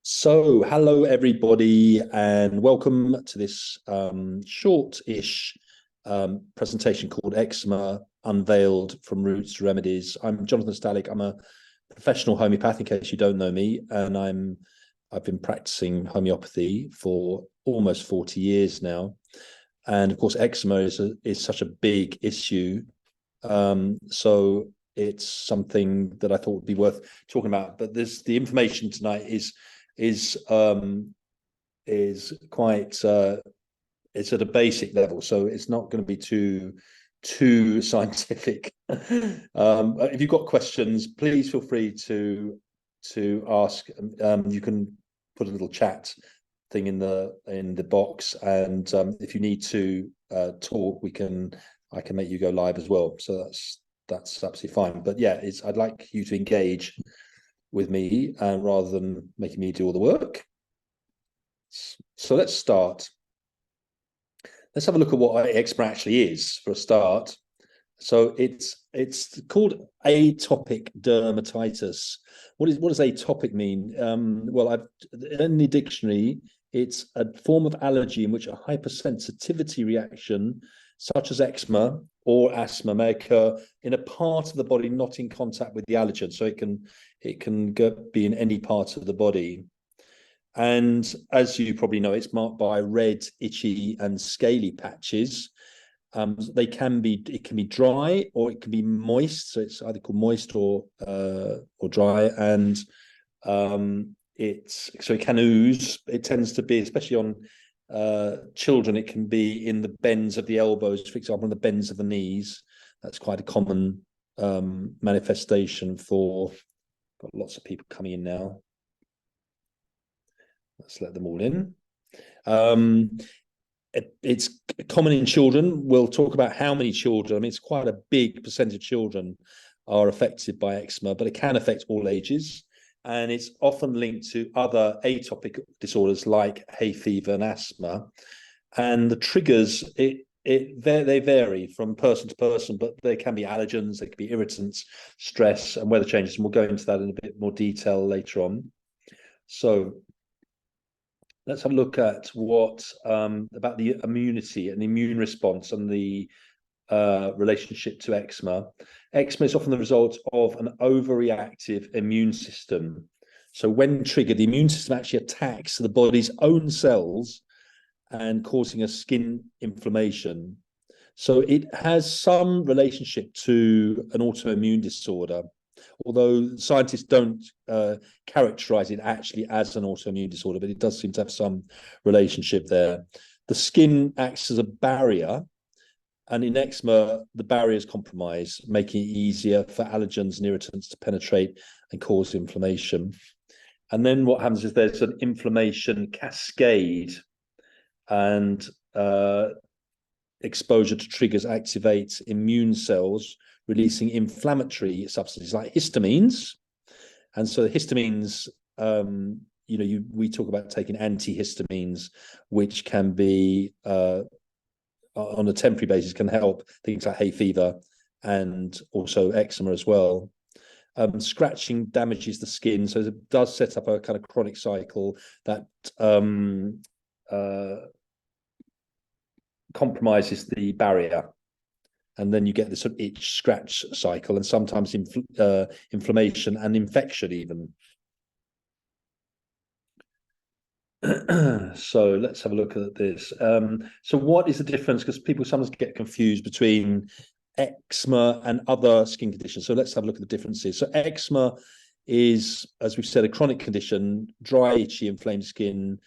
Hello everybody, and welcome to this short-ish presentation called Eczema, Unveiled from Roots to Remedies. I'm Jonathan Stallick. I'm a professional homeopath, in case you don't know me, and I've been practicing homeopathy for almost 40 years now. And of course, eczema is such a big issue. So it's something that I thought would be worth talking about. But the information tonight is quite it's at a basic level, so it's not going to be too scientific. If you've got questions, please feel free to ask. You can put a little chat thing in the box, and if you need to talk, I can make you go live as well, so that's absolutely fine. But yeah, I'd like you to engage with me rather than making me do all the work. So let's start. Let's have a look at what eczema actually is for a start. So it's called atopic dermatitis. What does atopic mean? Well, in the dictionary, it's a form of allergy in which a hypersensitivity reaction, such as eczema or asthma, may occur in a part of the body not in contact with the allergen. So it can be in any part of the body. And as you probably know, it's marked by red, itchy, and scaly patches. It can be dry or it can be moist. So it's either called moist or dry, and it can ooze. It tends to be, especially on children, it can be in the bends of the elbows, for example, in the bends of the knees. That's quite a common manifestation for. Got lots of people coming in now. Let's let them all in. It's common in children. We'll talk about how many children. I mean, it's quite a big percentage of children are affected by eczema, but it can affect all ages. And it's often linked to other atopic disorders like hay fever and asthma. And the triggers, they vary from person to person, but they can be allergens, they can be irritants, stress, and weather changes. And we'll go into that in a bit more detail later on. So let's have a look at what about the immunity and the immune response and the relationship to eczema. Eczema is often the result of an overreactive immune system. So when triggered, the immune system actually attacks the body's own cells and causing a skin inflammation. So it has some relationship to an autoimmune disorder, although scientists don't characterize it actually as an autoimmune disorder, but it does seem to have some relationship there. The skin acts as a barrier, and in eczema, the barrier is compromised, making it easier for allergens and irritants to penetrate and cause inflammation. And then what happens is there's an inflammation cascade, and exposure to triggers activates immune cells, releasing inflammatory substances like histamines. And so the histamines, we talk about taking antihistamines, which can be on a temporary basis, can help things like hay fever and also eczema as well. Scratching damages the skin, so it does set up a kind of chronic cycle that compromises the barrier, and then you get this sort of itch scratch cycle, and sometimes inflammation and infection even. So let's have a look at this. So what is the difference? Because people sometimes get confused between eczema and other skin conditions. So let's have a look at the differences. So eczema is, as we've said, a chronic condition, dry, itchy, inflamed skin,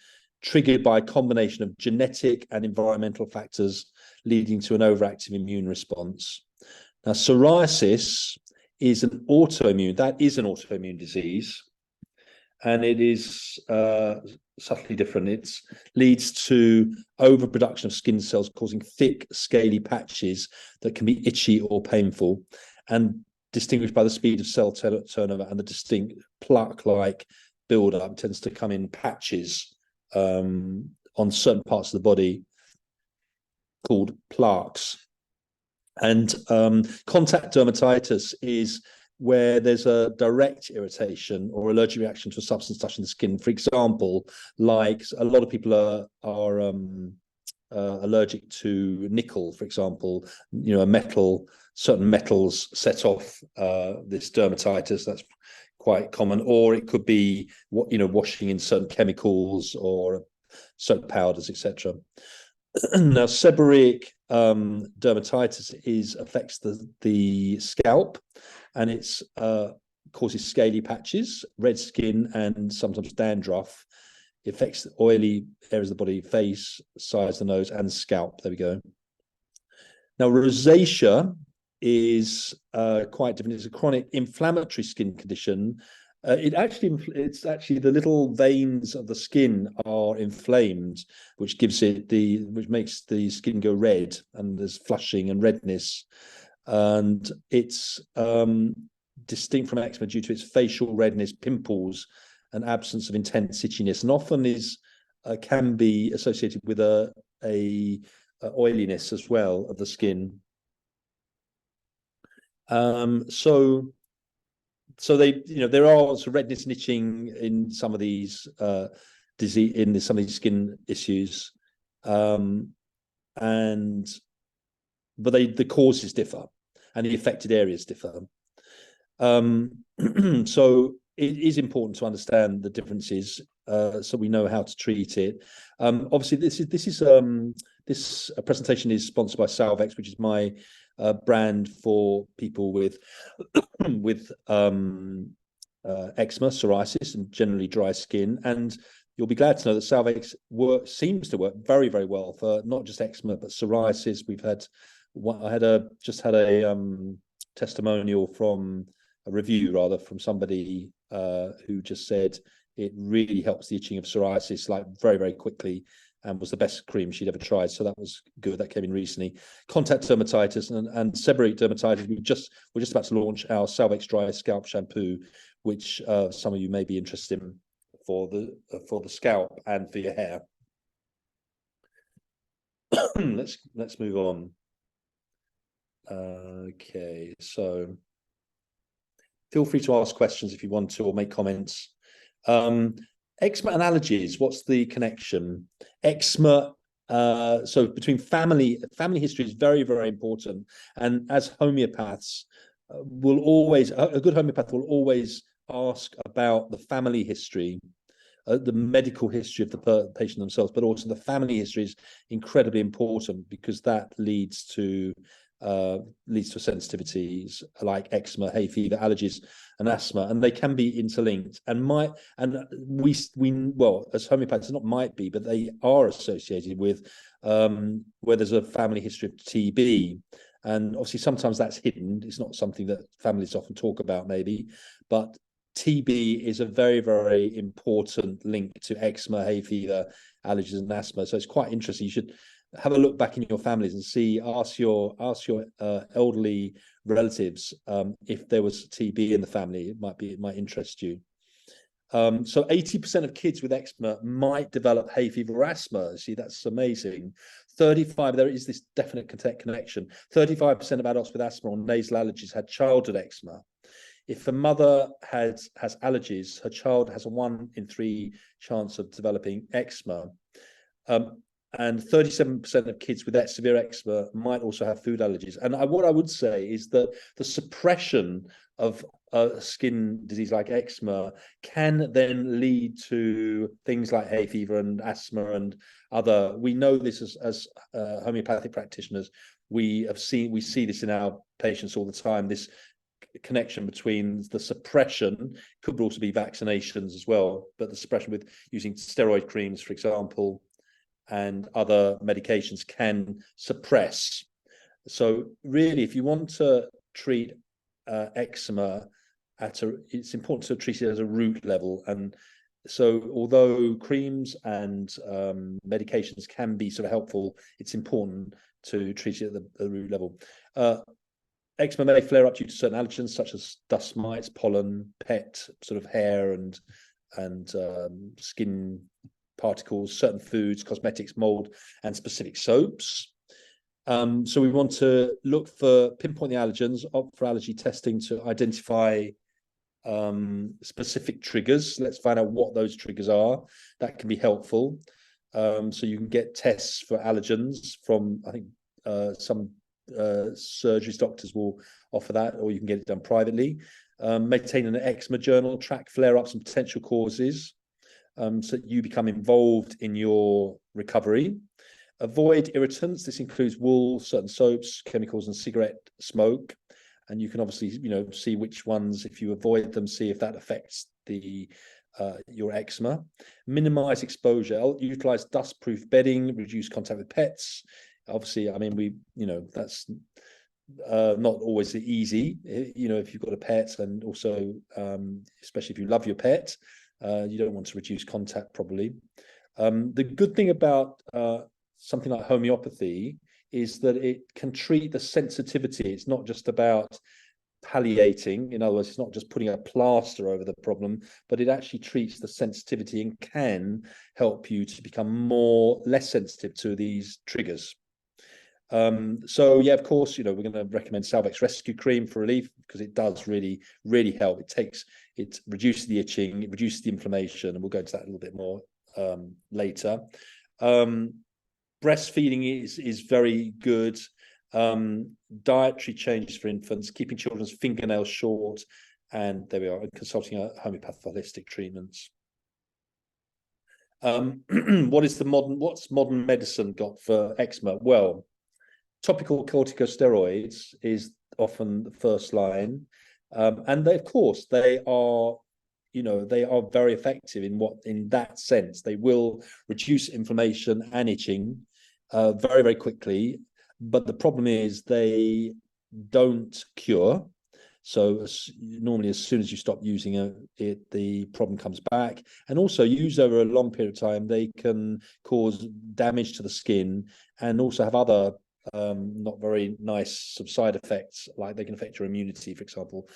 triggered by a combination of genetic and environmental factors, leading to an overactive immune response. Now, psoriasis is an autoimmune disease, and it is subtly different. It leads to overproduction of skin cells, causing thick, scaly patches that can be itchy or painful, and distinguished by the speed of cell turnover and the distinct plaque-like buildup. It tends to come in patches on certain parts of the body called plaques. And contact dermatitis is where there's a direct irritation or allergic reaction to a substance touching the skin. For example, like a lot of people are allergic to nickel, for example. You know, certain metals set off this dermatitis. That's quite common. Or it could be washing in certain chemicals or soap powders, etc. Now, seborrheic dermatitis affects the scalp, and it's causes scaly patches, red skin, and sometimes dandruff. It affects oily areas of the body, face, sides of the nose, and scalp. There we go. Now, rosacea is quite different. It's a chronic inflammatory skin condition. It's actually the little veins of the skin are inflamed, which makes the skin go red, and there's flushing and redness. And it's distinct from eczema due to its facial redness, pimples, and absence of intense itchiness, and often can be associated with a oiliness as well of the skin. So there are some redness and itching in some of these some of these skin issues, but the causes differ and the affected areas differ. So it is important to understand the differences, so we know how to treat it. Obviously, this presentation is sponsored by Salvex, which is my brand for people with eczema, psoriasis, and generally dry skin. And you'll be glad to know that Salvex seems to work very, very well for not just eczema but psoriasis. I just had a testimonial from a review rather from somebody who just said it really helps the itching of psoriasis like very, very quickly, and was the best cream she'd ever tried. So that was good. That came in recently. Contact dermatitis and seborrheic dermatitis. We're just about to launch our Salvex Dry Scalp Shampoo, which some of you may be interested in for the scalp and for your hair. Let's move on. Okay, so feel free to ask questions if you want to, or make comments. Eczema and allergies, what's the connection? Eczema, so between family history is very, very important. And as homeopaths, a good homeopath will always ask about the family history, the medical history of the patient themselves, but also the family history is incredibly important, because that leads to sensitivities like eczema, hay fever, allergies, and asthma, and they can be interlinked. And we as homeopaths, not might be, but they are associated with where there's a family history of TB. And obviously sometimes that's hidden. It's not something that families often talk about, maybe, but TB is a very, very important link to eczema, hay fever, allergies, and asthma. So it's quite interesting. You should have a look back in your families and ask your elderly relatives if there was TB in the family. It might interest you. So 80% of kids with eczema might develop hay fever or asthma. See, that's amazing. 35, there is this definite connection. 35% of adults with asthma or nasal allergies had childhood eczema. If a mother has allergies, her child has a 1 in 3 chance of developing eczema. And 37% of kids with that severe eczema might also have food allergies. And what I would say is that the suppression of a skin disease like eczema can then lead to things like hay fever and asthma and other. We know this as homeopathic practitioners. We see this in our patients all the time. This connection between the suppression, could also be vaccinations as well, but the suppression with using steroid creams, for example, and other medications can suppress. So really, if you want to treat eczema it's important to treat it at a root level. And so although creams and medications can be sort of helpful, it's important to treat it at the root level. Eczema may flare up due to certain allergens such as dust mites, pollen, pet, sort of hair and skin particles, certain foods, cosmetics, mold, and specific soaps. So we want to pinpoint the allergens, opt for allergy testing to identify specific triggers. Let's find out what those triggers are. That can be helpful. So you can get tests for allergens from, I think, some surgeries, doctors will offer that, or you can get it done privately. Maintain an eczema journal, track flare-ups and potential causes, so that you become involved in your recovery. Avoid irritants. This includes wool, certain soaps, chemicals, and cigarette smoke. And you can obviously, see which ones, if you avoid them, see if that affects your eczema. Minimize exposure. Utilize dust-proof bedding. Reduce contact with pets. Obviously, I mean, that's not always easy. If you've got a pet, and also, especially if you love your pet, you don't want to reduce contact probably. The good thing about something like homeopathy is that it can treat the sensitivity. It's not just about palliating. In other words, it's not just putting a plaster over the problem, but it actually treats the sensitivity and can help you to become less sensitive to these triggers. So yeah, of course, we're going to recommend Salvex Rescue Cream for relief, because it does really, really help. It reduces the itching, it reduces the inflammation, and we'll go into that a little bit more later. Breastfeeding is very good. Dietary changes for infants, keeping children's fingernails short, and there we are, consulting a homeopath for holistic treatments. What's modern medicine got for eczema? Well, topical corticosteroids is often the first line, and they, of course, they are very effective in that sense. They will reduce inflammation and itching very, very quickly, but the problem is they don't cure. So normally, as soon as you stop using it, the problem comes back. And also, used over a long period of time, they can cause damage to the skin, and also have other not very nice side effects, like they can affect your immunity, for example.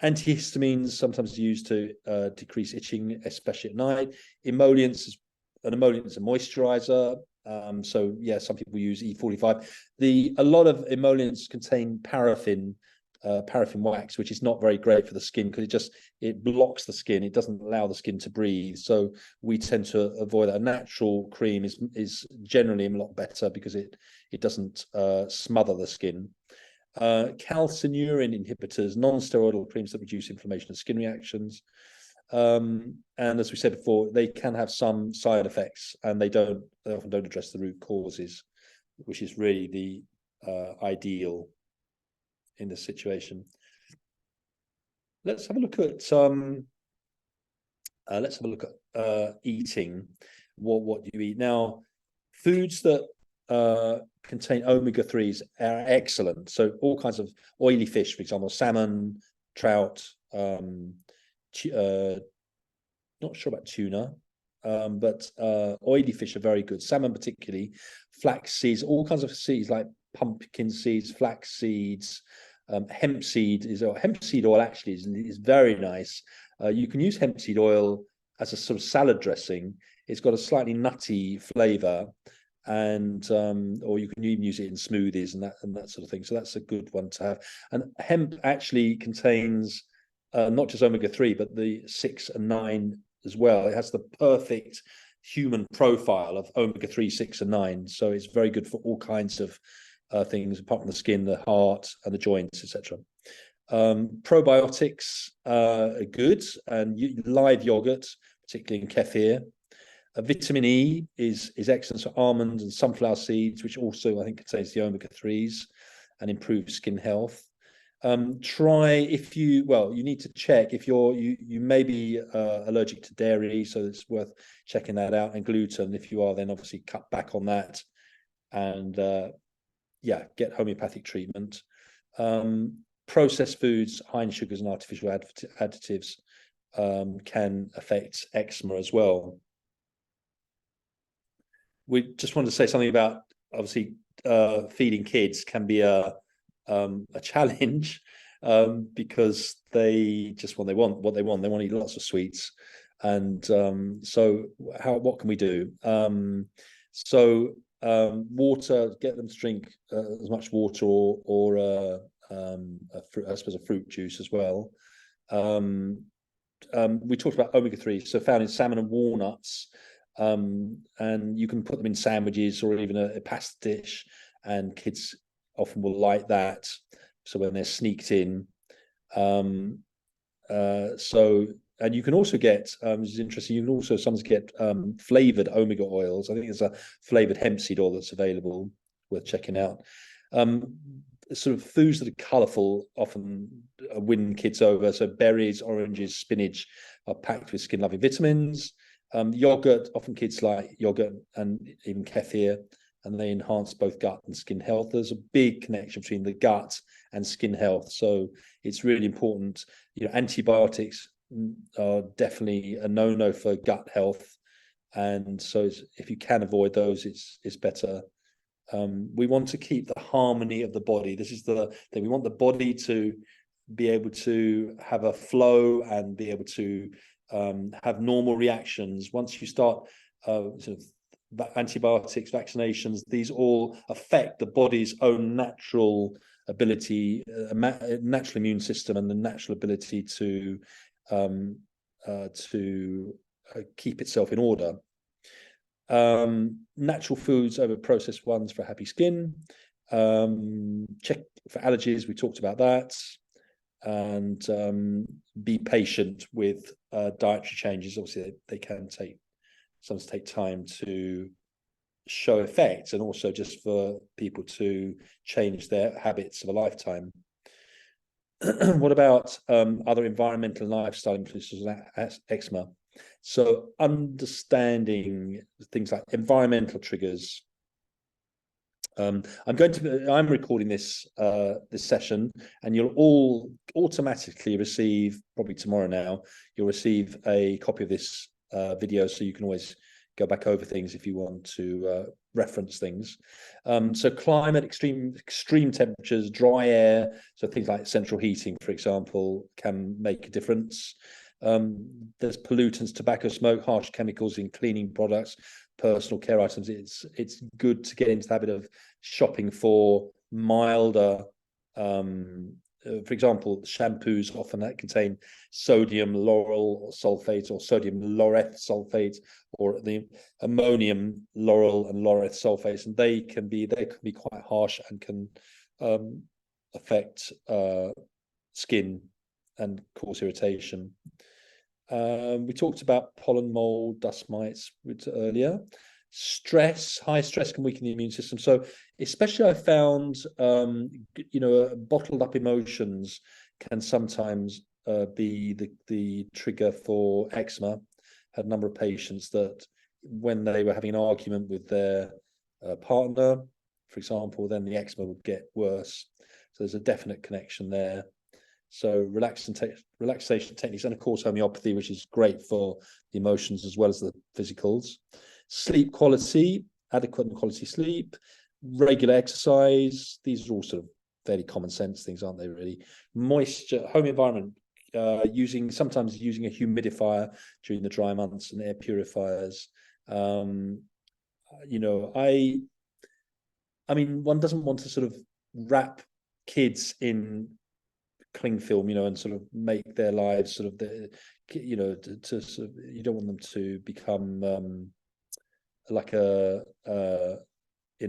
Antihistamines sometimes used to decrease itching, especially at night. An emollient is a moisturizer. So yeah, some people use E45. A lot of emollients contain paraffin wax, which is not very great for the skin, because it blocks the skin. It doesn't allow the skin to breathe. So we tend to avoid that. A natural cream is generally a lot better, because it doesn't smother the skin. Calcineurin inhibitors, non-steroidal creams that reduce inflammation and skin reactions. And as we said before, they can have some side effects, and they often don't address the root causes, which is really the ideal in this situation. Let's have a look at eating. What you eat now. Foods that contain omega-3s are excellent. So all kinds of oily fish, for example, salmon, trout, not sure about tuna, but oily fish are very good. Salmon particularly, flax seeds, all kinds of seeds like pumpkin seeds, flax seeds, hemp seed oil actually is very nice. You can use hemp seed oil as a sort of salad dressing. It's got a slightly nutty flavor, and or you can even use it in smoothies and that sort of thing. So that's a good one to have. And hemp actually contains not just omega-3, but the 6 and 9 as well. It has the perfect human profile of omega-3, 6, and 9. So it's very good for all kinds of things, apart from the skin, the heart, and the joints, etc. Probiotics are good, and live yogurt, particularly in kefir. Vitamin E is excellent for almonds and sunflower seeds, which also I think contains the omega-3s and improves skin health. You need to check if you may be allergic to dairy, so it's worth checking that out, and gluten. If you are, then obviously cut back on that, and get homeopathic treatment. Processed foods, high in sugars and artificial additives can affect eczema as well. We just wanted to say something about, obviously, feeding kids can be a challenge, because they just what they want. They want to eat lots of sweets, and what can we do? So Water, get them to drink as much water or I suppose a fruit juice as well. We talked about omega-3, so found in salmon and walnuts, and you can put them in sandwiches or even a pasta dish, and kids often will like that. So when they're sneaked in, and you can also get, which is interesting, you can also sometimes get flavored omega oils. I think there's a flavored hemp seed oil that's available, worth checking out. Sort of foods that are colourful often win kids over. So berries, oranges, spinach are packed with skin-loving vitamins. Yogurt, often kids like yogurt and even kefir, and they enhance both gut and skin health. There's a big connection between the gut and skin health. So it's really important. Antibiotics are definitely a no-no for gut health. And so if you can avoid those, it's better. We want to keep the harmony of the body. This is the thing. We want the body to be able to have a flow and be able to have normal reactions. Once you start sort of antibiotics, vaccinations, these all affect the body's own natural ability, natural immune system, and the natural ability to keep itself in order. Natural foods over processed ones for happy skin. Check for allergies, we talked about that. And be patient with dietary changes. Obviously, they can sometimes take time to show effects, and also just for people to change their habits of a lifetime. What about other environmental and lifestyle influences of eczema? So understanding things like environmental triggers. I'm recording this session, and you'll all automatically receive, probably tomorrow now, you'll receive a copy of this video, so you can always go back over things if you want to reference things. So climate, extreme temperatures, dry air, so things like central heating, for example, can make a difference. There's pollutants, tobacco smoke, harsh chemicals in cleaning products, personal care items. It's good to get into the habit of shopping for milder, for example, shampoos often that contain sodium lauryl sulfate or sodium laureth sulfate, or the ammonium lauryl and laureth sulfates, and they can be quite harsh and can affect skin and cause irritation. We talked about pollen, mold, dust mites earlier. Stress, high stress can weaken the immune system. So especially I found, bottled up emotions can sometimes be the trigger for eczema. Had a number of patients that when they were having an argument with their partner, for example, then the eczema would get worse. So there's a definite connection there. So relaxation techniques, and of course homeopathy, which is great for the emotions as well as the physicals. Sleep quality, adequate and quality sleep, regular exercise. These are all sort of fairly common sense things, aren't they, really? Moisture, home environment, sometimes using a humidifier during the dry months, and air purifiers. I mean, one doesn't want to sort of wrap kids in cling film, and sort of make their lives sort of to sort of, you don't want them to become like in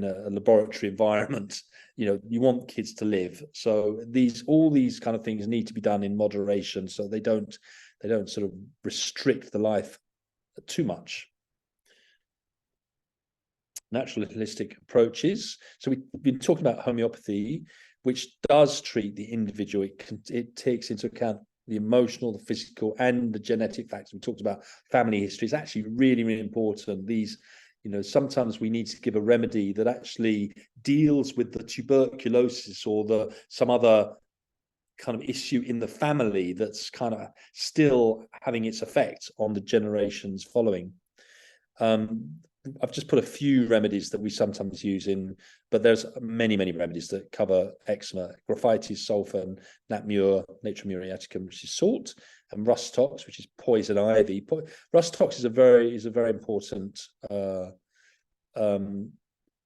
a laboratory environment. You want kids to live. So all these kind of things need to be done in moderation, so they don't sort of restrict the life too much. Natural holistic approaches. So we've been talking about homeopathy, which does treat the individual. It takes into account the emotional, the physical, and the genetic factors. We talked about family history. It's actually really, really important. These, sometimes we need to give a remedy that actually deals with the tuberculosis or some other kind of issue in the family that's kind of still having its effect on the generations following. I've just put a few remedies that we sometimes use but there's many, many remedies that cover eczema: Graphites, sulfur, and Natmur, Natrium muriaticum, which is salt, and Rust tox, which is poison ivy. Rust tox is a very important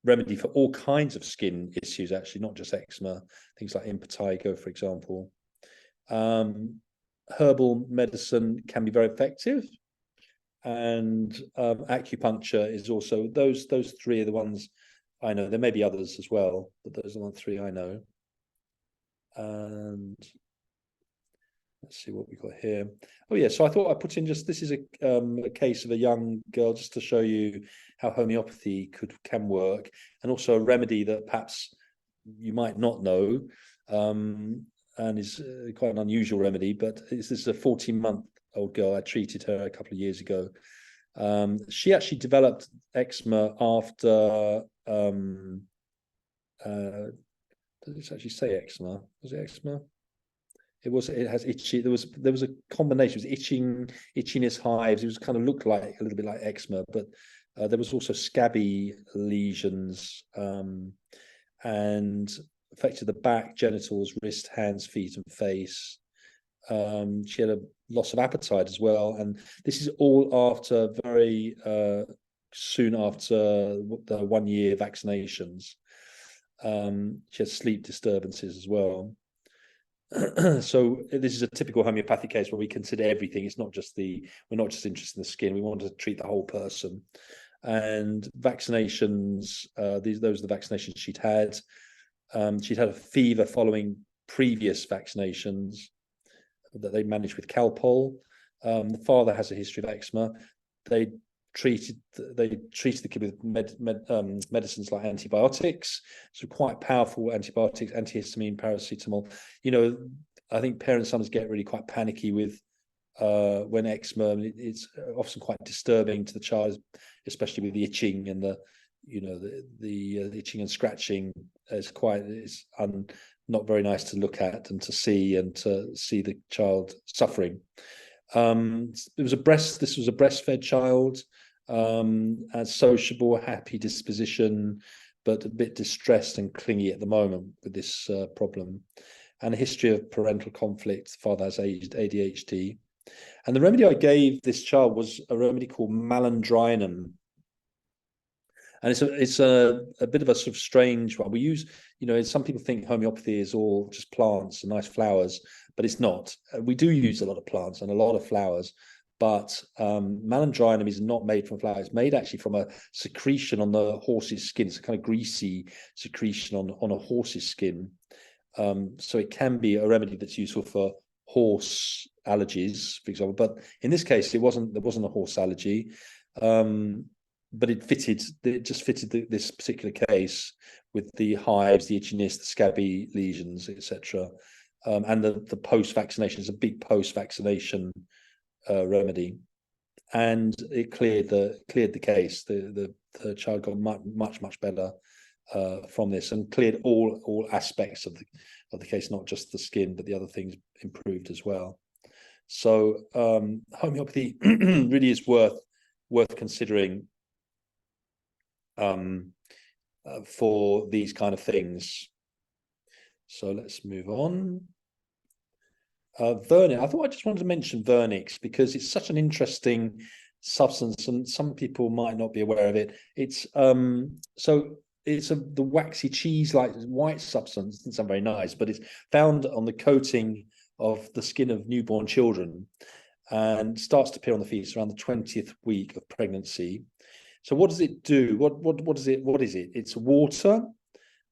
remedy for all kinds of skin issues, actually, not just eczema, things like impetigo, for example. Herbal medicine can be very effective, and acupuncture is also, those three are the ones I know. There may be others as well, but those are the three I know. And let's see what we got here. Oh yeah, so I thought I'd put in just, this is a case of a young girl, just to show you how homeopathy can work, and also a remedy that perhaps you might not know, and is quite an unusual remedy. But this is a 14-month-old girl. I treated her a couple of years ago. She actually developed eczema after does it actually say eczema? Was it eczema? It has itchy. There was a combination. It was itching, itchiness, hives. It was kind of looked like a little bit like eczema, but there was also scabby lesions, and affected the back, genitals, wrist, hands, feet, and face. She had a loss of appetite as well, and this is all after very soon after the 1 year vaccinations. She had sleep disturbances as well. So this is a typical homeopathic case where we consider everything. It's not just we're not just interested in the skin. We want to treat the whole person. And vaccinations, those are the vaccinations she'd had. She'd had a fever following previous vaccinations that they managed with Calpol. The father has a history of eczema. They treated the kid with medicines like antibiotics, so quite powerful antibiotics, antihistamine, paracetamol. You know, I think parents sometimes get really quite panicky with when eczema, it's often quite disturbing to the child, especially with the itching and the itching and scratching. It's not very nice to look at and to see the child suffering. This was a breastfed child, as sociable, happy disposition, but a bit distressed and clingy at the moment with this problem, and a history of parental conflict. The father has ADHD. And the remedy I gave this child was a remedy called malandrinum. And it's a bit of a sort of strange one. We use, some people think homeopathy is all just plants and nice flowers, but it's not. We do use a lot of plants and a lot of flowers, but malandrinum is not made from flowers. It's made actually from a secretion on the horse's skin. It's a kind of greasy secretion on a horse's skin. So it can be a remedy that's useful for horse allergies, for example. But in this case, there wasn't a horse allergy. But it just fitted this particular case with the hives, the itchiness, the scabby lesions, etc. And the post-vaccination is a big post-vaccination remedy, and it cleared the case. The child got much better from this, and cleared all aspects of the case, not just the skin, but the other things improved as well. So homeopathy really is worth considering for these kind of things. So let's move on. Vernix. I thought I just wanted to mention vernix because it's such an interesting substance, and some people might not be aware of it. It's the waxy cheese-like white substance. It doesn't sound very nice, but it's found on the coating of the skin of newborn children, and starts to appear on the fetus around the 20th week of pregnancy. So what does it do? What is it? It's water.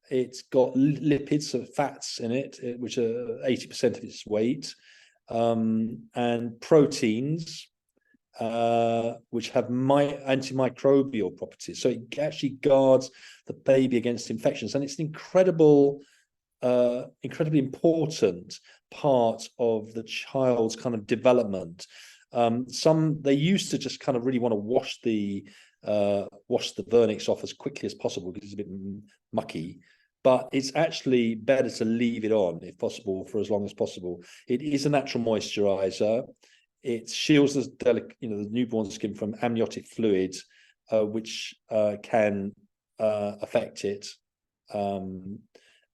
It's got lipids, so fats in it, which are 80% of its weight, and proteins, which have antimicrobial properties. So it actually guards the baby against infections, and it's an incredibly important part of the child's kind of development. They used to just kind of really want to wash the vernix off as quickly as possible because it's a bit mucky, but it's actually better to leave it on if possible for as long as possible. It is a natural moisturizer. It shields the newborn skin from amniotic fluid, which can affect it,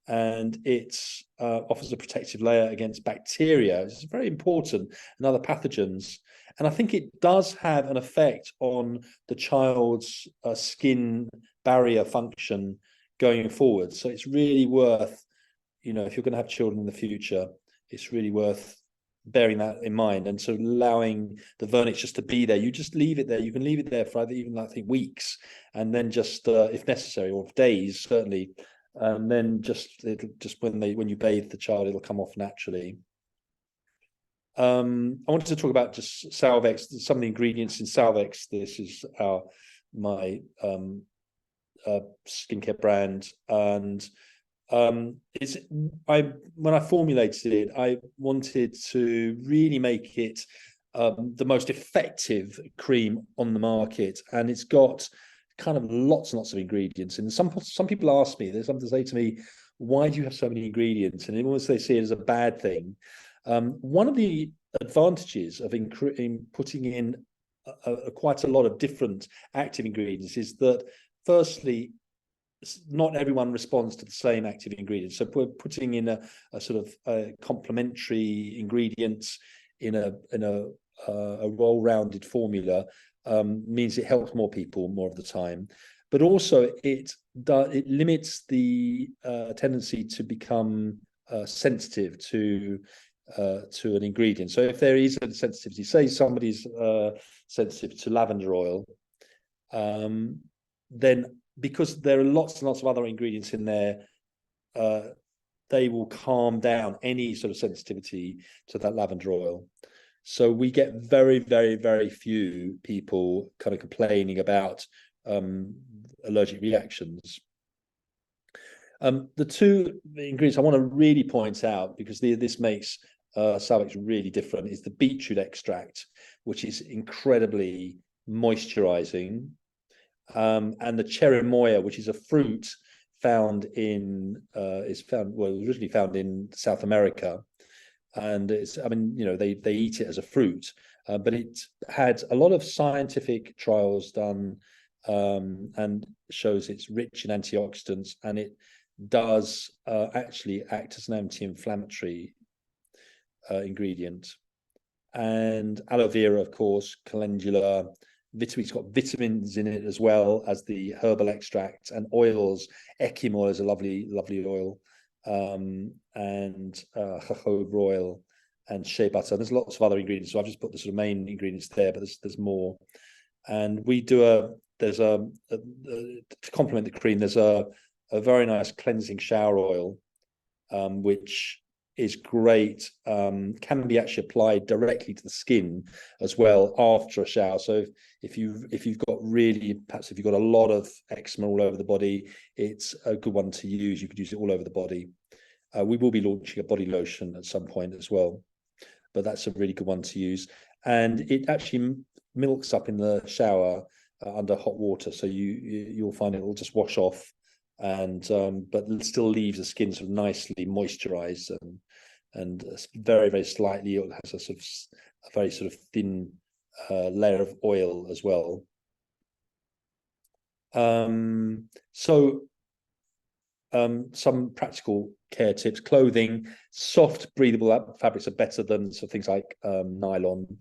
and it offers a protective layer against bacteria. It's very important, and other pathogens. And I think it does have an effect on the child's skin barrier function going forward. So it's really worth, if you're going to have children in the future, it's really worth bearing that in mind. And so allowing the vernix just to be there, you just leave it there. You can leave it there for even, I think, weeks, and then just if necessary, or days certainly, and then when you bathe the child, it'll come off naturally. I wanted to talk about just Salvex, some of the ingredients in Salvex. This is my skincare brand, and when I formulated it, I wanted to really make it the most effective cream on the market, and it's got kind of lots and lots of ingredients. And some people ask me, there's something to say to me, why do you have so many ingredients? And almost they see it as a bad thing. One of the advantages of putting in quite a lot of different active ingredients is that, firstly, not everyone responds to the same active ingredients. So putting in a sort of complementary ingredients in a well-rounded formula means it helps more people more of the time. But also it limits the tendency to become sensitive to an ingredient. So if there is a sensitivity, say somebody's sensitive to lavender oil, then because there are lots and lots of other ingredients in there, they will calm down any sort of sensitivity to that lavender oil. So we get very, very, very few people kind of complaining about allergic reactions. The two ingredients I want to really point out, because this makes Salvex really different, is the beetroot extract, which is incredibly moisturizing, and the cherimoya, which is a fruit found in originally found in South America, and they eat it as a fruit, but it had a lot of scientific trials done, and shows it's rich in antioxidants, and it does actually act as an anti-inflammatory ingredient. And aloe vera, of course, calendula, it's got vitamins in it as well as the herbal extract, and oils. Echinacea oil is a lovely oil, and jojoba oil and shea butter. There's lots of other ingredients, so I've just put the sort of main ingredients there, but there's more. And we do to complement the cream, there's a very nice cleansing shower oil, which is great, can be actually applied directly to the skin as well after a shower. So if you've got a lot of eczema all over the body, it's a good one to use. You could use it all over the body. We will be launching a body lotion at some point as well, but that's a really good one to use. And it actually milks up in the shower under hot water, so you'll find it will just wash off, and but it still leaves the skin sort of nicely moisturized, and very, very slightly, it has a very sort of thin layer of oil as well. Some practical care tips: clothing, soft, breathable fabrics are better than things like nylon.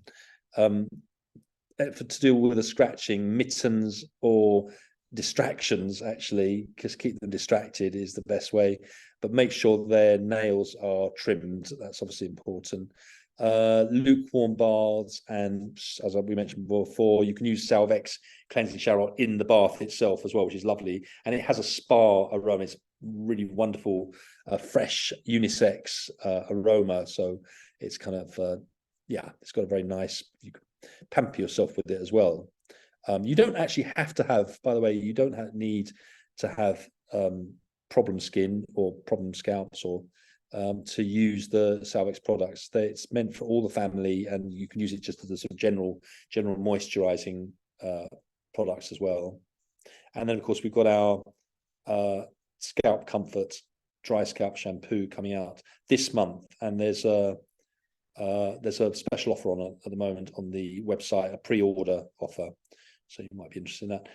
To deal with the scratching, mittens or distractions, actually, because keep them distracted is the best way, but make sure their nails are trimmed. That's obviously important. Lukewarm baths, and as we mentioned before, you can use Salvex cleansing shower oil in the bath itself as well, which is lovely, and it has a spa aroma. It's really wonderful, fresh unisex aroma, so it's kind of it's got a very nice, you can pamper yourself with it as well. You don't actually have to have, by the way, you don't need to have problem skin or problem scalps or to use the Salvex products. It's meant for all the family, and you can use it just as a sort of general moisturizing products as well. And then, of course, we've got our Scalp Comfort dry scalp shampoo coming out this month, and there's a special offer on it at the moment on the website, a pre-order offer, so you might be interested in that.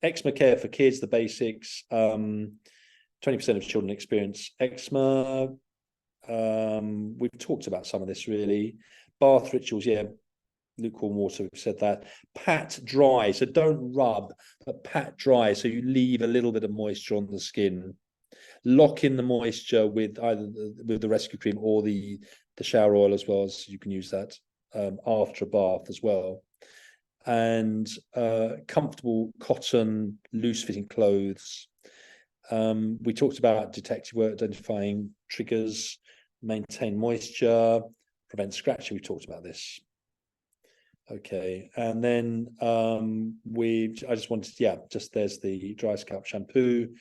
Eczema care for kids, the basics. 20% of children experience eczema. We've talked about some of this really. Bath rituals, yeah, lukewarm water, we've said that. Pat dry, so don't rub, but pat dry, so you leave a little bit of moisture on the skin. Lock in the moisture with either the rescue cream or the shower oil as well, as you can use that after a bath as well. And comfortable cotton, loose-fitting clothes. We talked about detective work, identifying triggers, maintain moisture, prevent scratching. We talked about this. Okay, and then I just wanted, there's the dry scalp shampoo,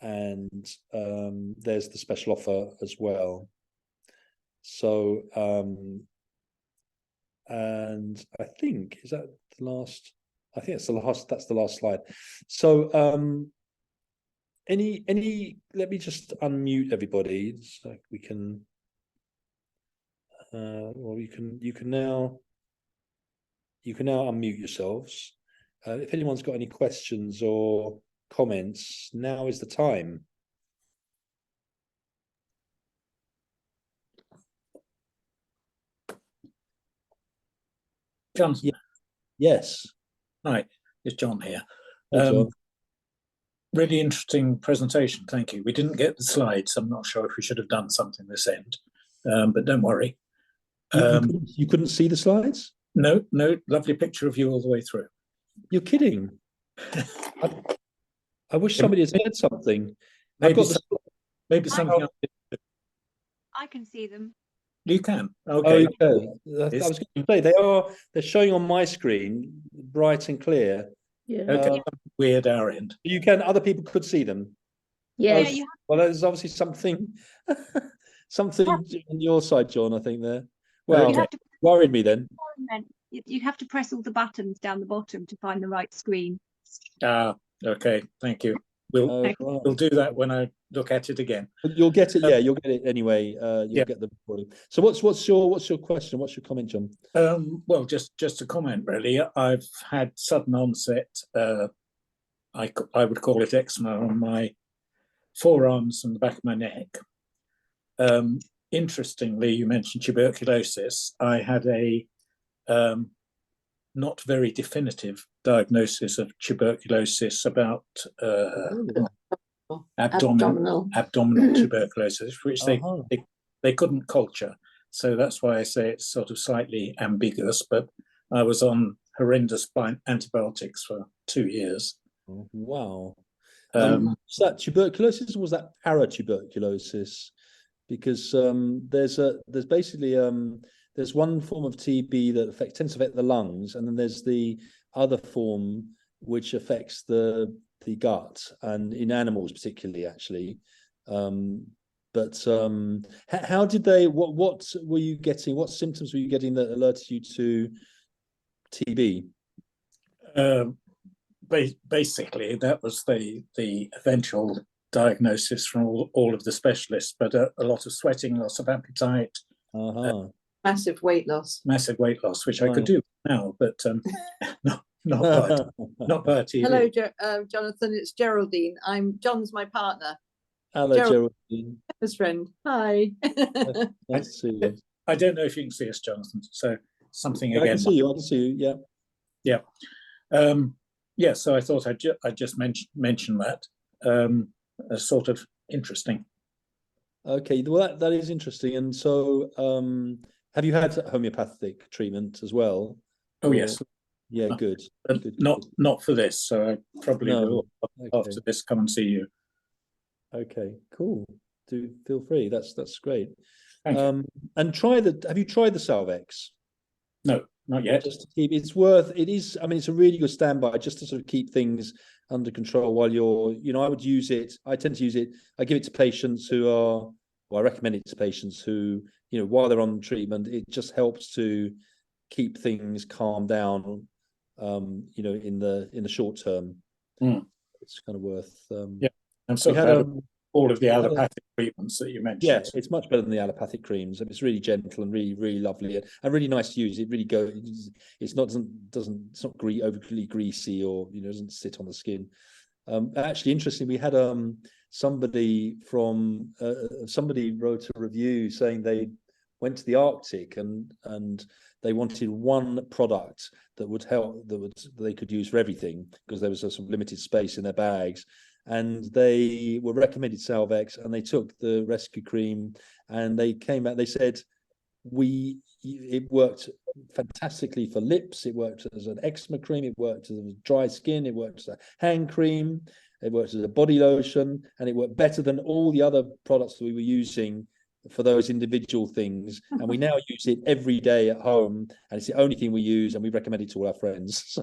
and there's the special offer as well. So, and I think, is that the last? I think it's the last. That's the last slide. So, let me just unmute everybody so we can. Well, you can now unmute yourselves. If anyone's got any questions or comments, now is the time. John. Yeah. Yes. Hi, it's John here. Hey, John. Really interesting presentation. Thank you. We didn't get the slides. I'm not sure if we should have done something this end, but don't worry. You couldn't see the slides? No, lovely picture of you all the way through. You're kidding. I wish somebody had said something. Maybe something else. I can see them. You can. Okay. Okay. I was going to say they're showing on my screen bright and clear. Yeah. Okay. Weird our end. Other people could see them. Yes. Yeah, Well, there's obviously something on your side, John, I think there. Well, you have to worried me then. You have to press all the buttons down the bottom to find the right screen. Okay. Thank you. We'll do that when I look at it again. You'll get it. Yeah, you'll get it anyway. You'll get the recording. So what's your question? What's your comment, John? Well, just a comment really. I've had sudden onset. I would call it eczema on my forearms and the back of my neck. Interestingly, you mentioned tuberculosis. I had a not very definitive diagnosis of tuberculosis about abdominal tuberculosis, which they couldn't culture. So that's why I say it's sort of slightly ambiguous, but I was on horrendous antibiotics for 2 years. Oh, wow. Was that tuberculosis or was that paratuberculosis? Because there's basically there's one form of TB that tends to affect the lungs, and then there's the other form which affects the gut, and in animals particularly, actually. But how did they? What were you getting? What symptoms were you getting that alerted you to TB? Basically, that was the eventual diagnosis from all of the specialists, but a lot of sweating, loss of appetite, massive weight loss, which I could do now, but not per TV. Hello, Jonathan. It's Geraldine. John's my partner. Hello, Geraldine. His friend. Hi. Nice to see you. I don't know if you can see us, Jonathan. So something again. I can see you. Yeah. Yeah. So I thought I'd just mention that. As sort of interesting. Okay, well that is interesting. And so, have you had homeopathic treatment as well? Oh, yes. Yeah, good. Not for this. So I probably will after this come and see you. Okay, cool. Do feel free. That's great. Thank you. And have you tried the Salvex? No, not yet. Just to keep it is. I mean, it's a really good standby just to sort of keep things under control while you're. I would use it. I tend to use it. I give it to patients I recommend it to patients who, while they're on treatment, it just helps to keep things calmed down. In the short term, it's kind of worth. Yeah, and so all of the allopathic treatments that you mentioned. Yeah, it's much better than the allopathic creams. It's really gentle and really, really lovely and really nice to use. It really it's not overly greasy or doesn't sit on the skin. Actually, interestingly, we had somebody wrote a review saying they went to the Arctic and they wanted one product that would help, they could use for everything, because there was a sort of limited space in their bags. And they were recommended Salvex, and they took the rescue cream, and they came back. They said it worked fantastically for lips. It worked as an eczema cream. It worked as dry skin. It worked as a hand cream. It worked as a body lotion, and it worked better than all the other products that we were using for those individual things. And we now use it every day at home, and it's the only thing we use, and we recommend it to all our friends.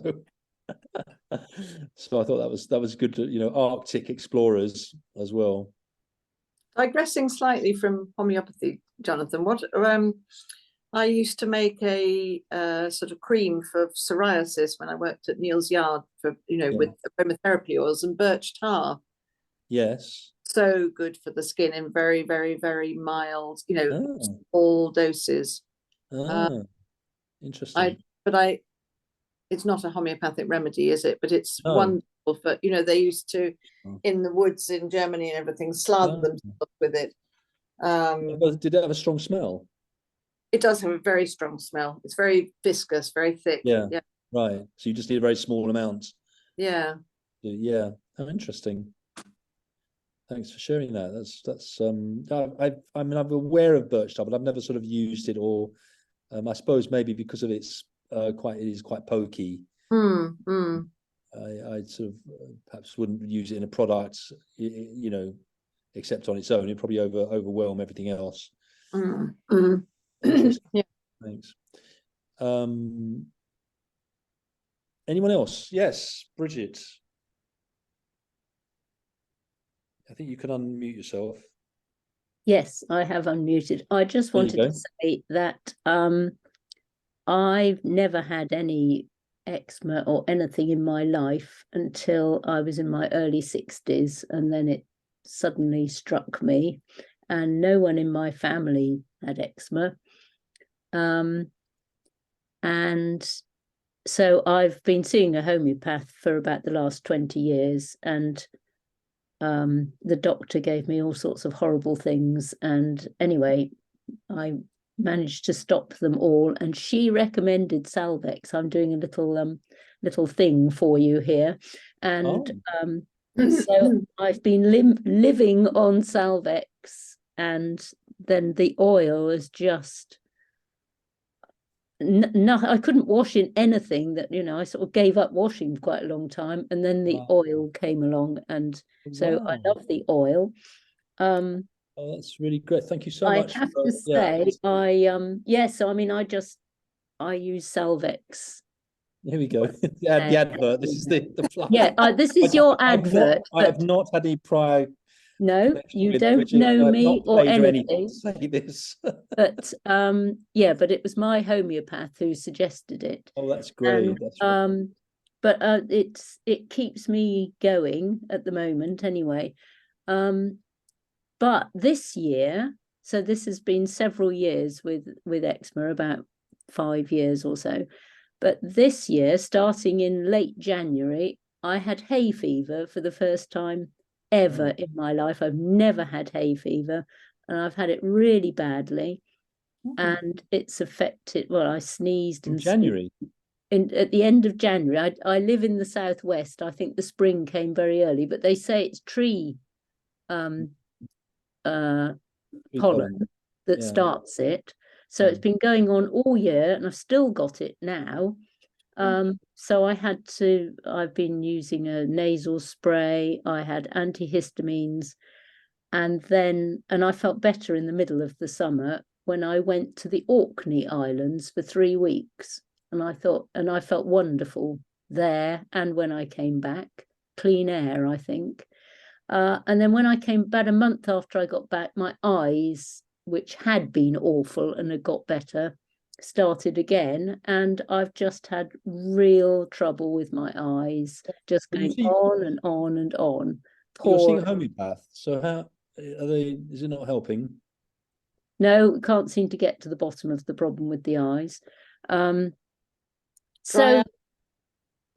So I thought that was good, Arctic explorers as well. Digressing slightly from homeopathy, Jonathan, what I used to make a sort of cream for psoriasis when I worked at Neal's Yard for, with aromatherapy oils and birch tar. Yes. So good for the skin in very, very, very mild, small doses. Interesting. It's not a homeopathic remedy, is it? But it's wonderful for, they used to, in the woods in Germany and everything, slather themselves with it. Did it have a strong smell? It does have a very strong smell. It's very viscous, very thick. Yeah. Right. So you just need a very small amount. Yeah. Yeah. Oh, interesting. Thanks for sharing that. I'm aware of birch tar, but I've never sort of used it, or I suppose maybe because of it is quite pokey. I sort of perhaps wouldn't use it in a product, except on its own. It'd probably overwhelm everything else. Yeah. Thanks. Anyone else? Yes, Bridget. I think you can unmute yourself. Yes, I have unmuted. I just wanted to say that I've never had any eczema or anything in my life until I was in my early 60s, and then it suddenly struck me, and no one in my family had eczema. And so I've been seeing a homeopath for about the last 20 years, and the doctor gave me all sorts of horrible things, and anyway I managed to stop them all, and she recommended Salvex. I'm doing a little thing for you here, and so I've been living on Salvex, and then the oil is just no, I couldn't wash in anything that, I sort of gave up washing for quite a long time, and then the oil came along, and so I love the oil. Oh, that's really great. Thank you so much. I have to say, I use Salvex. Here we go. The advert. This is the fly. Yeah, this is your advert. I have not had any prior. No, you don't know me or anything. Say this. But but it was my homeopath who suggested it. Oh, that's great. But it keeps me going at the moment anyway. But this year, so this has been several years with eczema, about 5 years or so. But this year, starting in late January, I had hay fever for the first time ever in my life. I've never had hay fever, and I've had it really badly. And it's affected, I sneezed in January. At the end of January. I live in the southwest. I think the spring came very early, but they say it's tree pollen that starts it. So it's been going on all year, and I've still got it now. So I've been using a nasal spray. I had antihistamines, and I felt better in the middle of the summer when I went to the Orkney Islands for 3 weeks. And I felt wonderful there. And when I came back, clean air, I think. And then when I came about a month after I got back, my eyes, which had been awful and had got better, started again, and I've just had real trouble with my eyes, just going on and on and on. You're seeing a homeopath, so how are they? Is it not helping? No, can't seem to get to the bottom of the problem with the eyes. So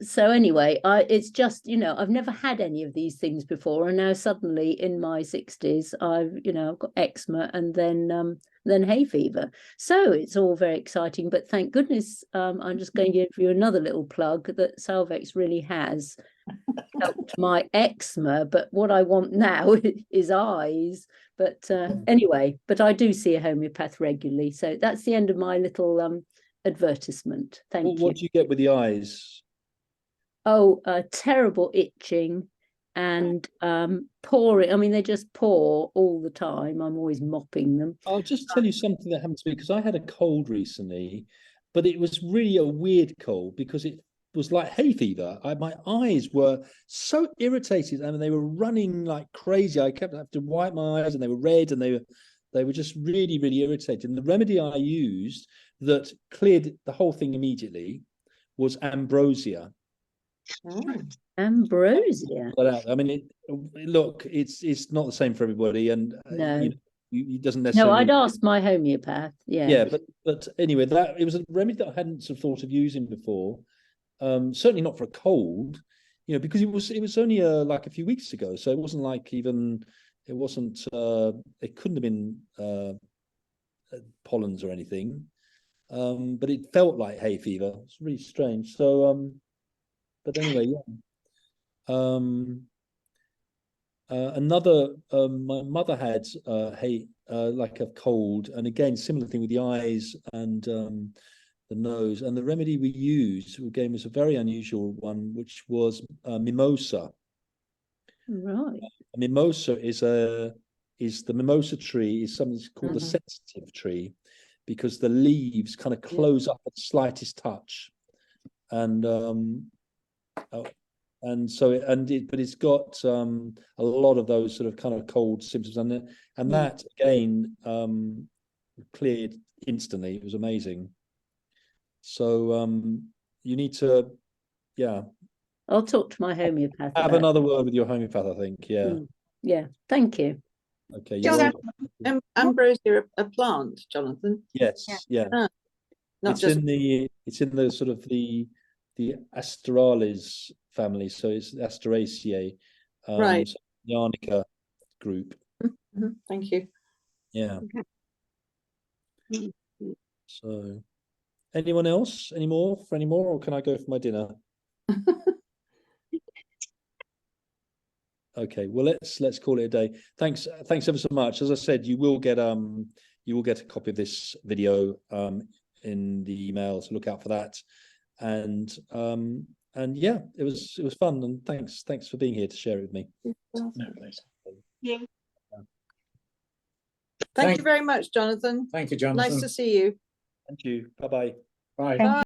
so anyway, it's just, you know, I've never had any of these things before, and now suddenly in my 60s, I've got eczema and then hay fever. So it's all very exciting. But thank goodness, I'm just going to give you another little plug that Salvex really has helped my eczema. But what I want now is eyes. But anyway, but I do see a homeopath regularly. So that's the end of my little advertisement. Thank you. What do you get with the eyes? Oh, terrible itching and pouring. I mean, they just pour all the time. I'm always mopping them. I'll just tell you something that happened to me, because I had a cold recently, but it was really a weird cold because it was like hay fever. My eyes were so irritated. I mean, they were running like crazy. I kept having to wipe my eyes, and they were red, and they were just really, really irritated. And the remedy I used that cleared the whole thing immediately was ambrosia. Ambrosia. I mean, look, it's not the same for everybody, and No. it doesn't necessarily. No, I'd ask my homeopath. Yeah, but anyway, it was a remedy that I hadn't sort of thought of using before. Certainly not for a cold, because it was only like a few weeks ago, so it wasn't like even it wasn't it couldn't have been pollens or anything, but it felt like hay fever. It's really strange. So but anyway, yeah. Another, my mother had like a cold, and again similar thing with the eyes and the nose. And the remedy we used again was a very unusual one, which was mimosa. Right. Mimosa is the mimosa tree is something that's called a sensitive tree, because the leaves kind of close up at the slightest touch, and but it's got a lot of those sort of kind of cold symptoms, and that again cleared instantly. It was amazing. So you need to, I'll talk to my homeopath. Have another word with your homeopath, I think. Yeah. Yeah. Thank you. Okay. Ambrosia a plant, Jonathan? Yes. Yeah. It's in the sort of the Asterales family, so it's Asteraceae, right? So the Arnica group. Thank you. Yeah. So, anyone else? Any more, or can I go for my dinner? Okay. Well, let's call it a day. Thanks ever so much. As I said, you will get a copy of this video in the email, so look out for that. And yeah, it was fun, and thanks for being here to share it with me. Yeah. Thank you very much, Jonathan. Thank you, Jonathan. Nice to see you. Thank you. Bye-bye. Bye.